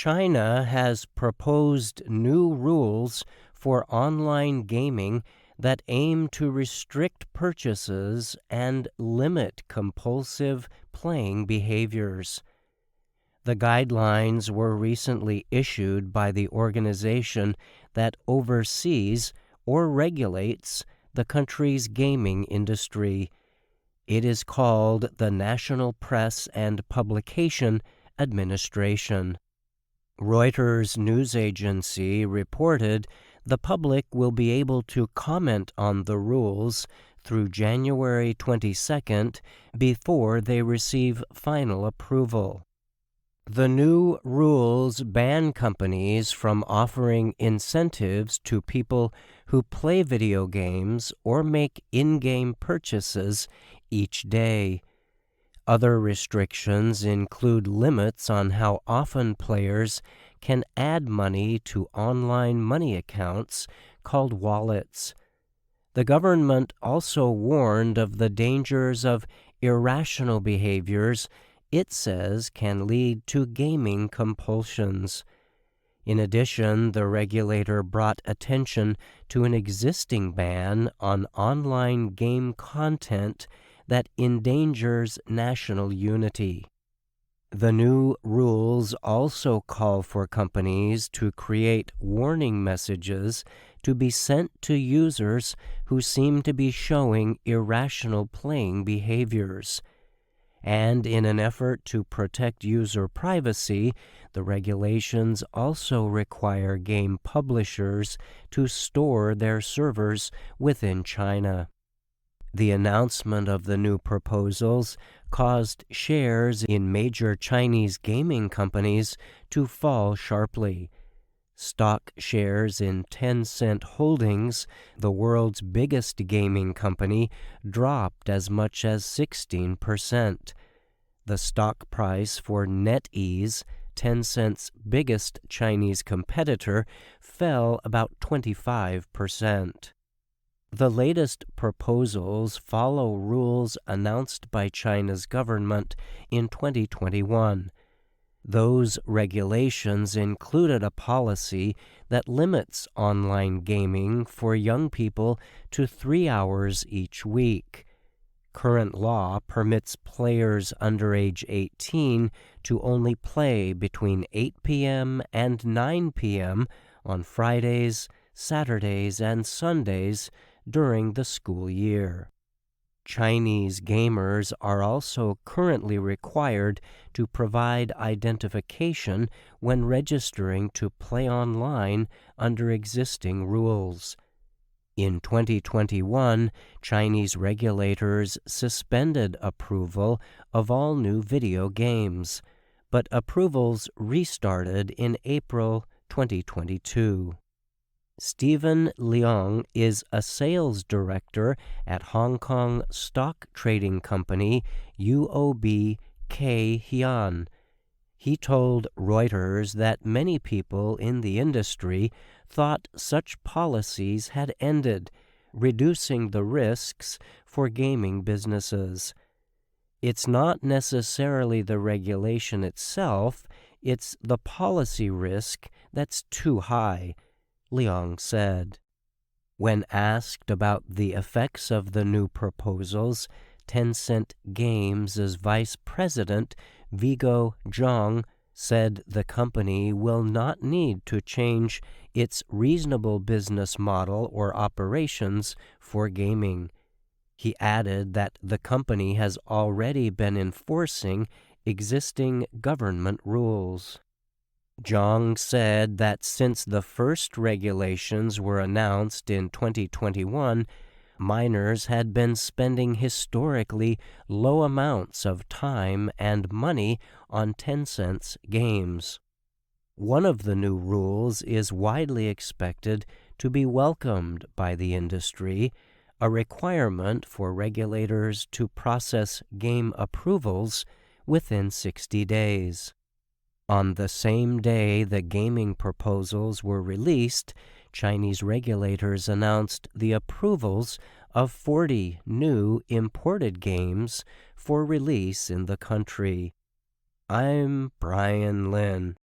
China has proposed new rules for online gaming that aim to restrict purchases and limit compulsive playing behaviors. The guidelines were recently issued by the organization that oversees or regulates the country's gaming industry. It is called the National Press and Publication Administration. Reuters news agency reported the public will be able to comment on the rules through January 22nd before they receive final approval. The new rules ban companies from offering incentives to people who play video games or make in-game purchases each day. Other restrictions include limits on how often players can add money to online money accounts called wallets. The government also warned of the dangers of irrational behaviors it says can lead to gaming compulsions. In addition, the regulator brought attention to an existing ban on online game content that endangers national unity. The new rules also call for companies to create warning messages to be sent to users who seem to be showing irrational playing behaviors. And in an effort to protect user privacy, the regulations also require game publishers to store their servers within China. The announcement of the new proposals caused shares in major Chinese gaming companies to fall sharply. Stock shares in Tencent Holdings, the world's biggest gaming company, dropped as much as 16%. The stock price for NetEase, Tencent's biggest Chinese competitor, fell about 25%. The latest proposals follow rules announced by China's government in 2021. Those regulations included a policy that limits online gaming for young people to 3 hours each week. Current law permits players under age 18 to only play between 8 p.m. and 9 p.m. on Fridays, Saturdays, and Sundays during the school year. Chinese gamers are also currently required to provide identification when registering to play online under existing rules. In 2021, Chinese regulators suspended approval of all new video games, but approvals restarted in April 2022. Stephen Leong is a sales director at Hong Kong stock trading company UOB Kay Hian. He told Reuters that many people in the industry thought such policies had ended, reducing the risks for gaming businesses. It's not necessarily the regulation itself, it's the policy risk that's too high, Leong said. When asked about the effects of the new proposals, Tencent Games' vice president, Vigo Zhang, said the company will not need to change its reasonable business model or operations for gaming. He added that the company has already been enforcing existing government rules. Zhang said that since the first regulations were announced in 2021, minors had been spending historically low amounts of time and money on Tencent's games. One of the new rules is widely expected to be welcomed by the industry, a requirement for regulators to process game approvals within 60 days. On the same day the gaming proposals were released, Chinese regulators announced the approvals of 40 new imported games for release in the country. I'm Brian Lynn.